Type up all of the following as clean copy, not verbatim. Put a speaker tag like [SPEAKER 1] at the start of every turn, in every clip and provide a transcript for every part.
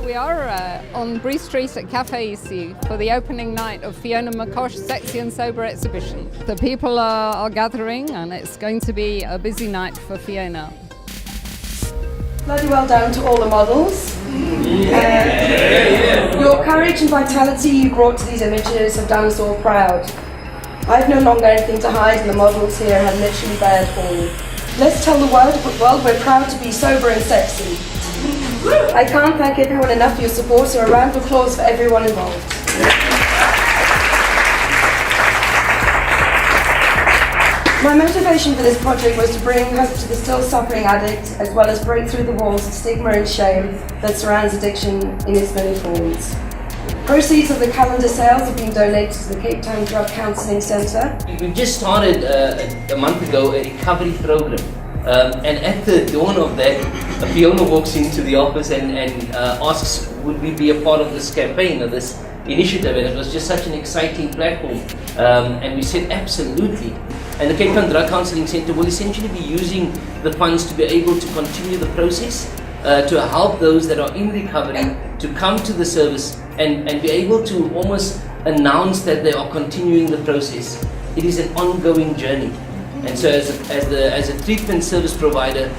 [SPEAKER 1] We are on Bree Street at Cafe Ici for the opening night of Fiona McCosh's Sexy and Sober exhibition. The people are gathering and it's going to be a busy night for Fiona.
[SPEAKER 2] Bloody well done to all the models. Your courage and vitality you brought to these images have done us all proud. I have no longer anything to hide and the models here have literally bared all. Let's tell the world we're proud to be sober and sexy. I can't thank everyone enough for your support, so a round of applause for everyone involved. My motivation for this project was to bring hope to the still suffering addict, as well as break through the walls of stigma and shame that surrounds addiction in its many forms. Proceeds of the calendar sales have been donated to the Cape Town Drug Counselling Centre.
[SPEAKER 3] We've just started a month ago a recovery program. And at the dawn of that, Fiona walks into the office and asks, would we be a part of this campaign or this initiative? And it was just such an exciting platform. And we said, absolutely. And the Cape Town Drug Counselling Centre will essentially be using the funds to be able to continue the process, to help those that are in recovery to come to the service and be able to almost announce that they are continuing the process. It is an ongoing journey. And so as a treatment service provider,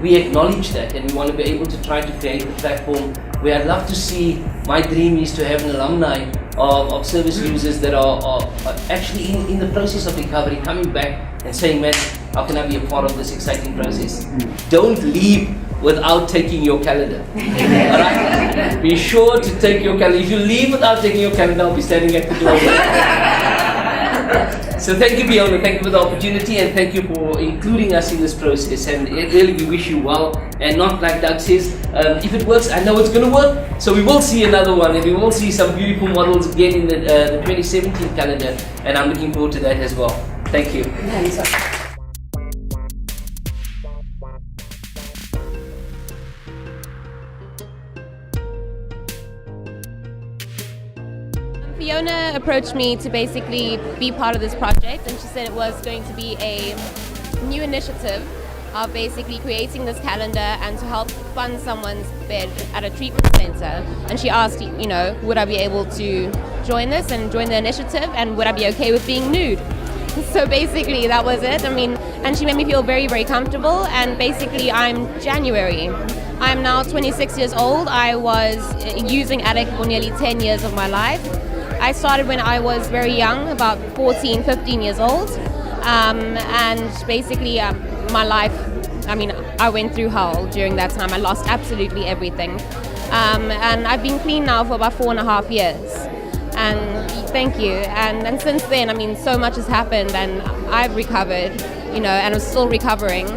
[SPEAKER 3] we acknowledge that and we want to be able to try to create a platform where I'd love to see, my dream is to have an alumni of service users that are actually in the process of recovery, coming back and saying, man, how can I be a part of this exciting process? Don't leave without taking your calendar. Alright? Be sure to take your calendar. If you leave without taking your calendar, I'll be standing at the door. So thank you, Fiona, thank you for the opportunity and thank you for including us in this process, and really we wish you well, and not like Doug says, if it works, I know it's going to work, so we will see another one and we will see some beautiful models again in the 2017 calendar, and I'm looking forward to that as well. Thank you.
[SPEAKER 2] Thanks.
[SPEAKER 4] Fiona approached me to basically be part of this project, and she said it was going to be a new initiative of basically creating this calendar and to help fund someone's bed at a treatment center. And she asked, you know, would I be able to join this and join the initiative, and would I be okay with being nude? So basically that was it. I mean, and she made me feel very, very comfortable, and basically I'm January. I'm now 26 years old. I was using addict for nearly 10 years of my life. I started when I was very young, about 14, 15 years old, and basically my life, I mean, I went through hell during that time. I lost absolutely everything, and I've been clean now for about 4.5 years, and thank you, and since then, I mean, so much has happened, and I've recovered, you know, and I'm still recovering,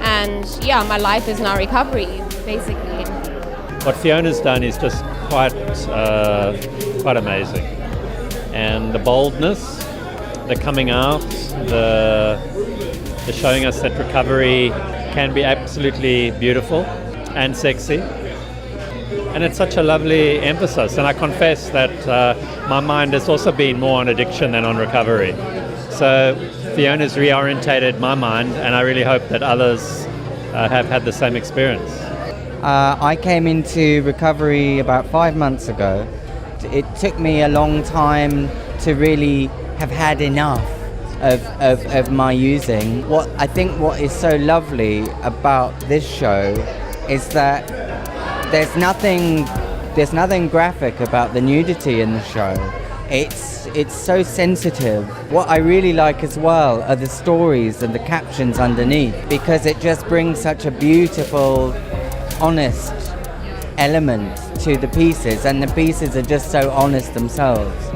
[SPEAKER 4] and yeah, my life is now recovery, basically.
[SPEAKER 5] What Fiona's done is just quite amazing. And the boldness, the coming out, the showing us that recovery can be absolutely beautiful and sexy. And it's such a lovely emphasis. And I confess that my mind has also been more on addiction than on recovery. So Fiona's reorientated my mind, and I really hope that others have had the same experience.
[SPEAKER 6] I came into recovery about 5 months ago. It took me a long time to really have had enough of my using. What is so lovely about this show is that there's nothing graphic about the nudity in the show. It's so sensitive. What I really like as well are the stories and the captions underneath, because it just brings such a beautiful, honest element to the pieces, and the pieces are just so honest themselves.